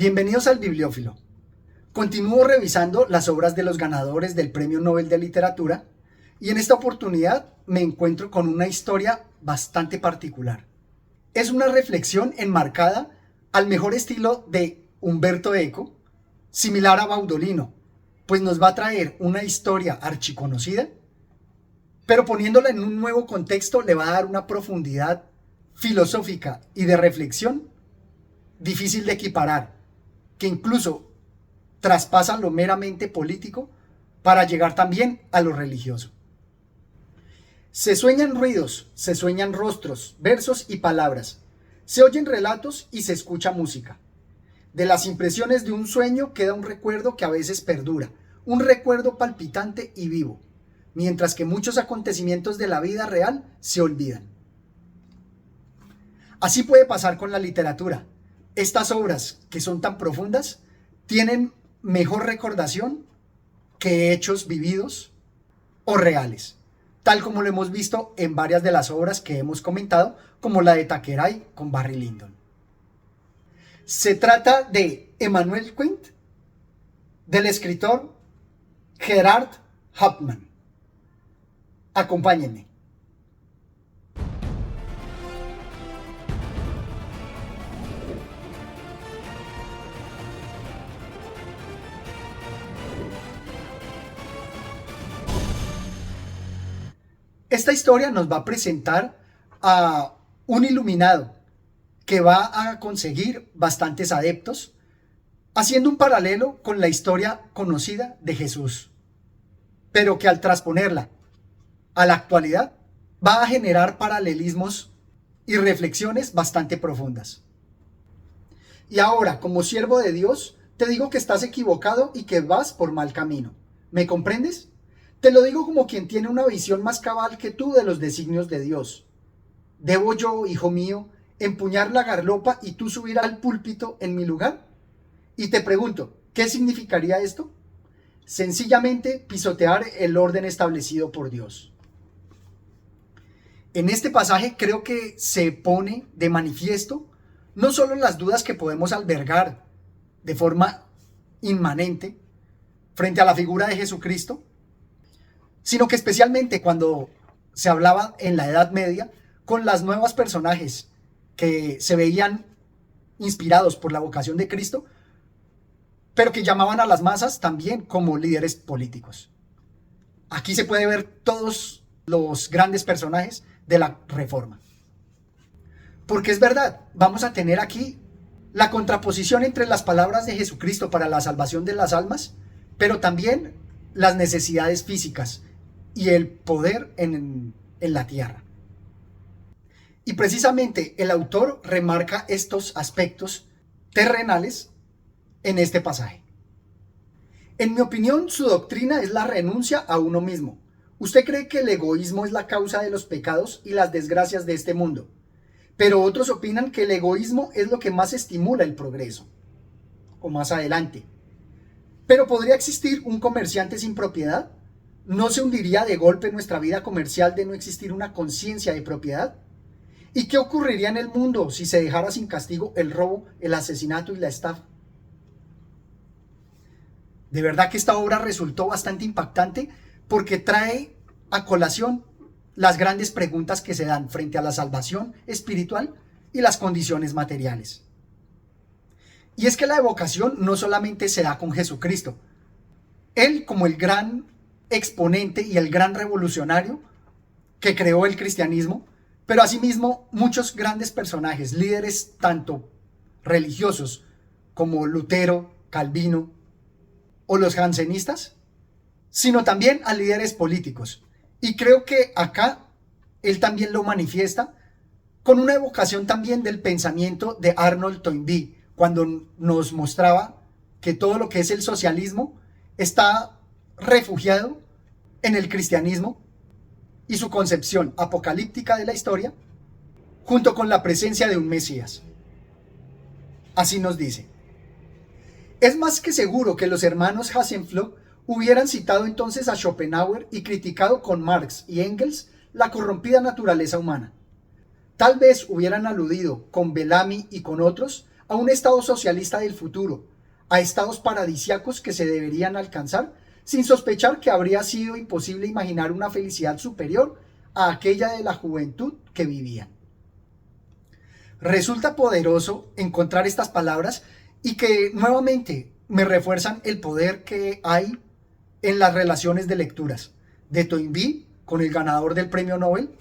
Bienvenidos al Bibliófilo. Continúo revisando las obras de los ganadores del Premio Nobel de Literatura y en esta oportunidad me encuentro con una historia bastante particular. Es una reflexión enmarcada al mejor estilo de Umberto Eco, similar a Baudolino, pues nos va a traer una historia archiconocida, pero poniéndola en un nuevo contexto le va a dar una profundidad filosófica y de reflexión difícil de equiparar, que incluso traspasa lo meramente político para llegar también a lo religioso. Se sueñan ruidos, se sueñan rostros, versos y palabras, se oyen relatos y se escucha música. De las impresiones de un sueño queda un recuerdo que a veces perdura, un recuerdo palpitante y vivo, mientras que muchos acontecimientos de la vida real se olvidan. Así puede pasar con la literatura. Estas obras, que son tan profundas, tienen mejor recordación que hechos vividos o reales, tal como lo hemos visto en varias de las obras que hemos comentado, como la de Thackeray con Barry Lyndon. Se trata de Immanuel Quint, del escritor Gerard Hauptmann. Acompáñenme. Esta historia nos va a presentar a un iluminado que va a conseguir bastantes adeptos, haciendo un paralelo con la historia conocida de Jesús, pero que al transponerla a la actualidad va a generar paralelismos y reflexiones bastante profundas. Y ahora, como siervo de Dios, te digo que estás equivocado y que vas por mal camino. ¿Me comprendes? Te lo digo como quien tiene una visión más cabal que tú de los designios de Dios. ¿Debo yo, hijo mío, empuñar la garlopa y tú subir al púlpito en mi lugar? Y te pregunto, ¿qué significaría esto? Sencillamente pisotear el orden establecido por Dios. En este pasaje creo que se pone de manifiesto no solo las dudas que podemos albergar de forma inmanente frente a la figura de Jesucristo, sino que especialmente cuando se hablaba en la Edad Media con las nuevas personajes que se veían inspirados por la vocación de Cristo, pero que llamaban a las masas también como líderes políticos. Aquí se puede ver todos los grandes personajes de la Reforma. Porque es verdad, vamos a tener aquí la contraposición entre las palabras de Jesucristo para la salvación de las almas, pero también las necesidades físicas y el poder en la tierra. Y precisamente el autor remarca estos aspectos terrenales en este pasaje. En mi opinión, su doctrina es la renuncia a uno mismo. Usted cree que el egoísmo es la causa de los pecados y las desgracias de este mundo, pero otros opinan que el egoísmo es lo que más estimula el progreso, o más adelante. ¿Pero podría existir un comerciante sin propiedad? ¿No se hundiría de golpe nuestra vida comercial de no existir una conciencia de propiedad? ¿Y qué ocurriría en el mundo si se dejara sin castigo el robo, el asesinato y la estafa? De verdad que esta obra resultó bastante impactante porque trae a colación las grandes preguntas que se dan frente a la salvación espiritual y las condiciones materiales. Y es que la evocación no solamente se da con Jesucristo. Él, como el gran exponente y el gran revolucionario que creó el cristianismo, pero asimismo muchos grandes personajes, líderes tanto religiosos como Lutero, Calvino o los jansenistas, sino también a líderes políticos. Y creo que acá él también lo manifiesta con una evocación también del pensamiento de Arnold Toynbee, cuando nos mostraba que todo lo que es el socialismo está refugiado en el cristianismo y su concepción apocalíptica de la historia, junto con la presencia de un Mesías. Así nos dice: es más que seguro que los hermanos Hassenpflug hubieran citado entonces a Schopenhauer y criticado con Marx y Engels la corrompida naturaleza humana. Tal vez hubieran aludido con Bellamy y con otros a un estado socialista del futuro, a estados paradisíacos que se deberían alcanzar, sin sospechar que habría sido imposible imaginar una felicidad superior a aquella de la juventud que vivían. Resulta poderoso encontrar estas palabras y que nuevamente me refuerzan el poder que hay en las relaciones de lecturas de Toynbee con el ganador del premio Nobel,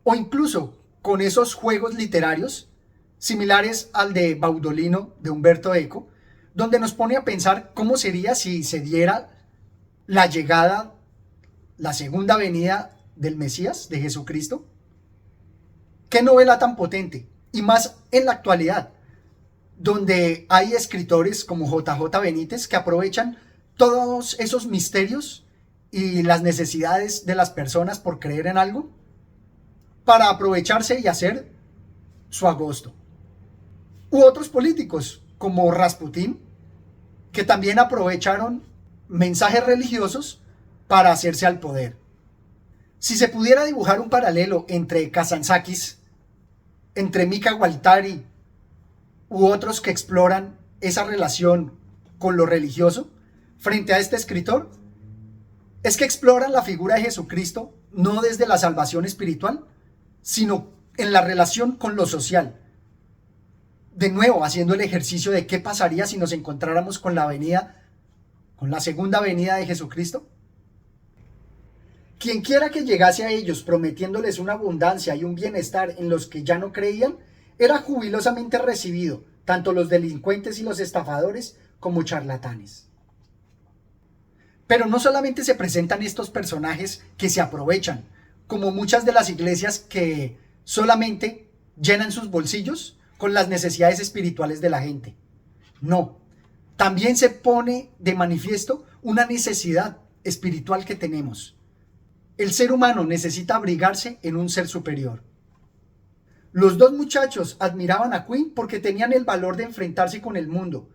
o incluso con esos juegos literarios similares al de Baudolino de Umberto Eco, donde nos pone a pensar cómo sería si se diera la llegada, la segunda venida del Mesías, de Jesucristo. Qué novela tan potente, y más en la actualidad, donde hay escritores como JJ Benítez que aprovechan todos esos misterios y las necesidades de las personas por creer en algo para aprovecharse y hacer su agosto. U otros políticos como Rasputín, que también aprovecharon mensajes religiosos para hacerse al poder. Si se pudiera dibujar un paralelo entre Kazantzakis, entre Mika Waltari u otros que exploran esa relación con lo religioso frente a este escritor, es que exploran la figura de Jesucristo no desde la salvación espiritual, sino en la relación con lo social. De nuevo, haciendo el ejercicio de qué pasaría si nos encontráramos con la segunda venida de Jesucristo. Quien quiera que llegase a ellos prometiéndoles una abundancia y un bienestar en los que ya no creían, era jubilosamente recibido, tanto los delincuentes y los estafadores como charlatanes. Pero no solamente se presentan estos personajes que se aprovechan, como muchas de las iglesias que solamente llenan sus bolsillos con las necesidades espirituales de la gente. No, también se pone de manifiesto una necesidad espiritual que tenemos. El ser humano necesita abrigarse en un ser superior. Los dos muchachos admiraban a Quinn porque tenían el valor de enfrentarse con el mundo,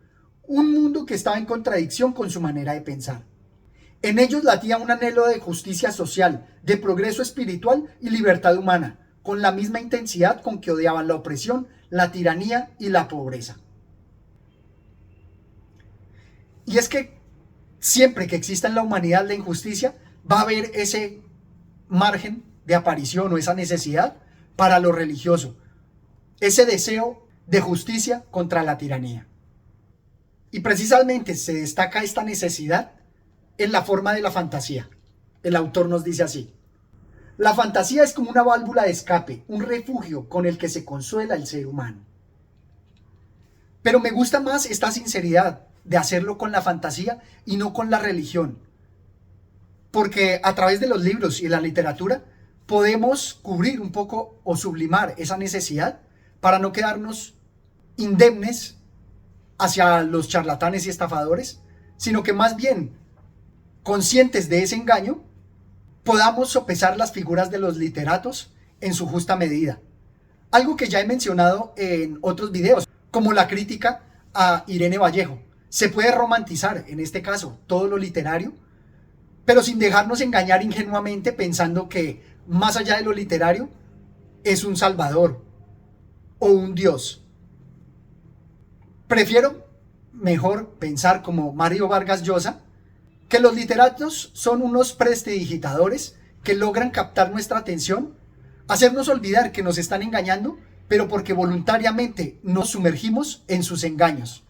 un mundo que estaba en contradicción con su manera de pensar. En ellos latía un anhelo de justicia social, de progreso espiritual y libertad humana, con la misma intensidad con que odiaban la opresión, la tiranía y la pobreza. Y es que siempre que exista en la humanidad la injusticia, va a haber ese margen de aparición o esa necesidad para lo religioso, ese deseo de justicia contra la tiranía. Y precisamente se destaca esta necesidad en la forma de la fantasía. El autor nos dice así: la fantasía es como una válvula de escape, un refugio con el que se consuela el ser humano. Pero me gusta más esta sinceridad de hacerlo con la fantasía y no con la religión, porque a través de los libros y la literatura podemos cubrir un poco o sublimar esa necesidad para no quedarnos indemnes hacia los charlatanes y estafadores, sino que más bien, conscientes de ese engaño, podamos sopesar las figuras de los literatos en su justa medida. Algo que ya he mencionado en otros videos, como la crítica a Irene Vallejo. Se puede romantizar, en este caso, todo lo literario, pero sin dejarnos engañar ingenuamente pensando que más allá de lo literario es un salvador o un dios. Prefiero mejor pensar como Mario Vargas Llosa, que los literatos son unos prestidigitadores que logran captar nuestra atención, hacernos olvidar que nos están engañando, pero porque voluntariamente nos sumergimos en sus engaños,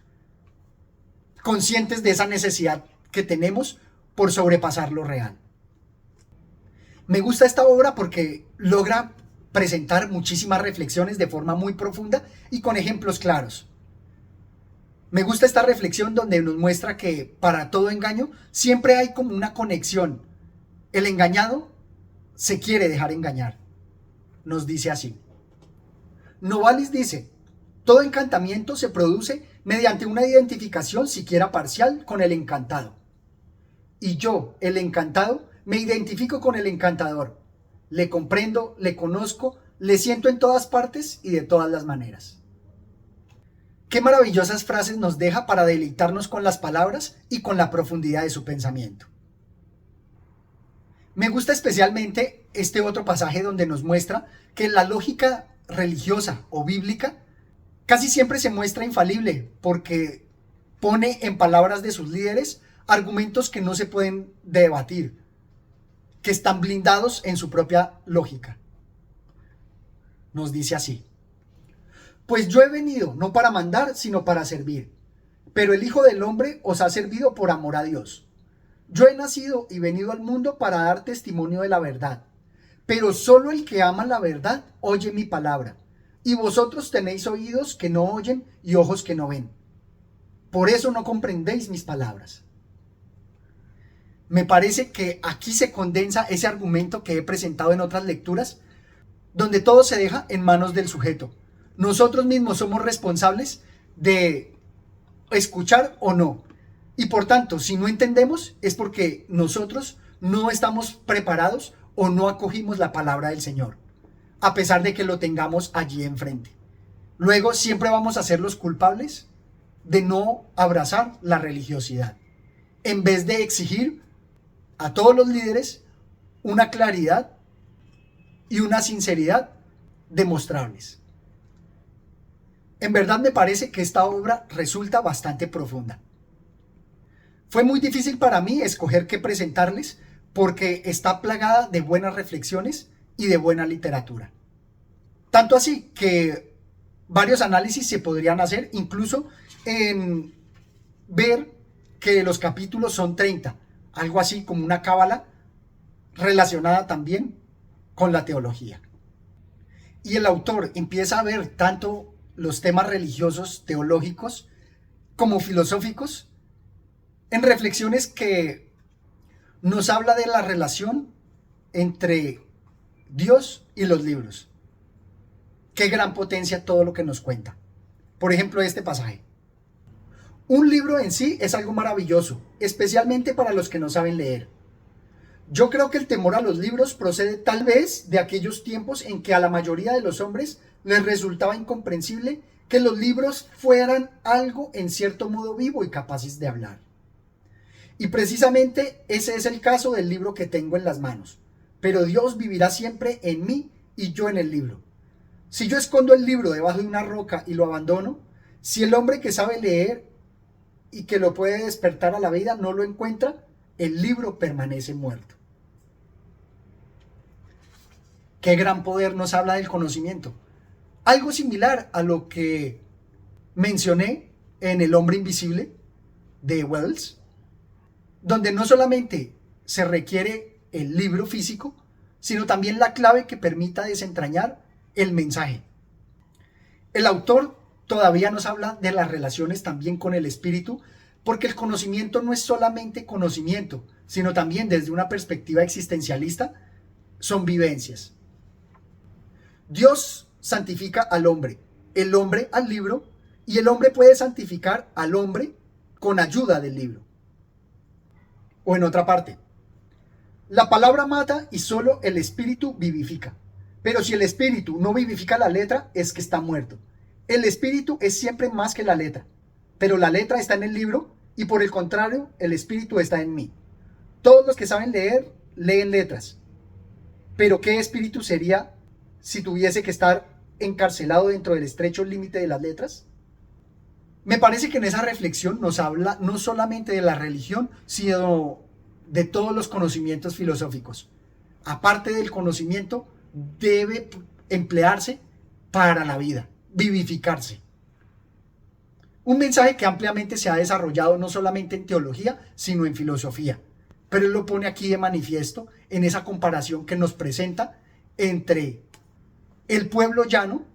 conscientes de esa necesidad que tenemos por sobrepasar lo real. Me gusta esta obra porque logra presentar muchísimas reflexiones de forma muy profunda y con ejemplos claros. Me gusta esta reflexión donde nos muestra que para todo engaño siempre hay como una conexión. El engañado se quiere dejar engañar. Nos dice así. Novalis dice: todo encantamiento se produce mediante una identificación siquiera parcial con el encantado. Y yo, el encantado, me identifico con el encantador. Le comprendo, le conozco, le siento en todas partes y de todas las maneras. Qué maravillosas frases nos deja para deleitarnos con las palabras y con la profundidad de su pensamiento. Me gusta especialmente este otro pasaje donde nos muestra que la lógica religiosa o bíblica Casi siempre se muestra infalible porque pone en palabras de sus líderes argumentos que no se pueden debatir, que están blindados en su propia lógica. Nos dice así: pues yo he venido no para mandar, sino para servir. Pero el Hijo del Hombre os ha servido por amor a Dios. Yo he nacido y venido al mundo para dar testimonio de la verdad. Pero solo el que ama la verdad oye mi palabra. Y vosotros tenéis oídos que no oyen y ojos que no ven. Por eso no comprendéis mis palabras. Me parece que aquí se condensa ese argumento que he presentado en otras lecturas, donde todo se deja en manos del sujeto. Nosotros mismos somos responsables de escuchar o no. Y por tanto, si no entendemos, es porque nosotros no estamos preparados o no acogimos la palabra del Señor, a pesar de que lo tengamos allí enfrente. Luego siempre vamos a ser los culpables de no abrazar la religiosidad, en vez de exigir a todos los líderes una claridad y una sinceridad demostrables. En verdad me parece que esta obra resulta bastante profunda. Fue muy difícil para mí escoger qué presentarles porque está plagada de buenas reflexiones y de buena literatura. Tanto así que varios análisis se podrían hacer, incluso en ver que los capítulos son 30, algo así como una cábala relacionada también con la teología. Y el autor empieza a ver tanto los temas religiosos, teológicos, como filosóficos, en reflexiones que nos habla de la relación entre Dios y los libros. Qué gran potencia todo lo que nos cuenta. Por ejemplo, este pasaje. Un libro en sí es algo maravilloso, especialmente para los que no saben leer. Yo creo que el temor a los libros procede tal vez de aquellos tiempos en que a la mayoría de los hombres les resultaba incomprensible que los libros fueran algo en cierto modo vivo y capaces de hablar. Y precisamente ese es el caso del libro que tengo en las manos. Pero Dios vivirá siempre en mí y yo en el libro. Si yo escondo el libro debajo de una roca y lo abandono, si el hombre que sabe leer y que lo puede despertar a la vida no lo encuentra, el libro permanece muerto. Qué gran poder nos habla del conocimiento. Algo similar a lo que mencioné en El hombre invisible de Wells, donde no solamente se requiere el libro físico, sino también la clave que permita desentrañar el mensaje. El autor todavía nos habla de las relaciones también con el espíritu, porque el conocimiento no es solamente conocimiento, sino también desde una perspectiva existencialista, son vivencias. Dios santifica al hombre, el hombre al libro, y el hombre puede santificar al hombre con ayuda del libro. O en otra parte, la palabra mata y solo el espíritu vivifica. Pero si el espíritu no vivifica la letra, es que está muerto. El espíritu es siempre más que la letra, pero la letra está en el libro y por el contrario, el espíritu está en mí. Todos los que saben leer, leen letras. Pero ¿qué espíritu sería si tuviese que estar encarcelado dentro del estrecho límite de las letras? Me parece que en esa reflexión nos habla no solamente de la religión, sino de todos los conocimientos filosóficos. Aparte del conocimiento, debe emplearse para la vida, vivificarse. Un mensaje que ampliamente se ha desarrollado no solamente en teología, sino en filosofía. Pero él lo pone aquí de manifiesto en esa comparación que nos presenta entre el pueblo llano,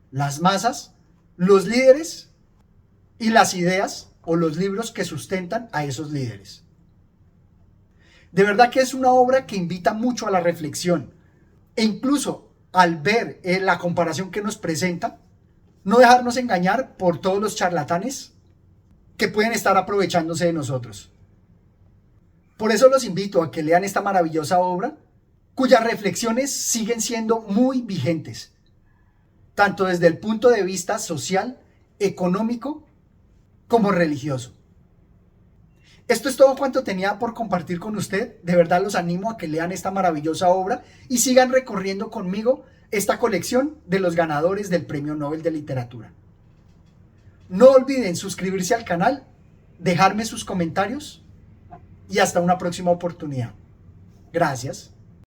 las masas, los líderes y las ideas o los libros que sustentan a esos líderes. De verdad que es una obra que invita mucho a la reflexión e incluso al ver la comparación que nos presenta, no dejarnos engañar por todos los charlatanes que pueden estar aprovechándose de nosotros. Por eso los invito a que lean esta maravillosa obra, cuyas reflexiones siguen siendo muy vigentes, tanto desde el punto de vista social, económico, como religioso. Esto es todo cuanto tenía por compartir con usted. De verdad los animo a que lean esta maravillosa obra y sigan recorriendo conmigo esta colección de los ganadores del Premio Nobel de Literatura. No olviden suscribirse al canal, dejarme sus comentarios y hasta una próxima oportunidad. Gracias.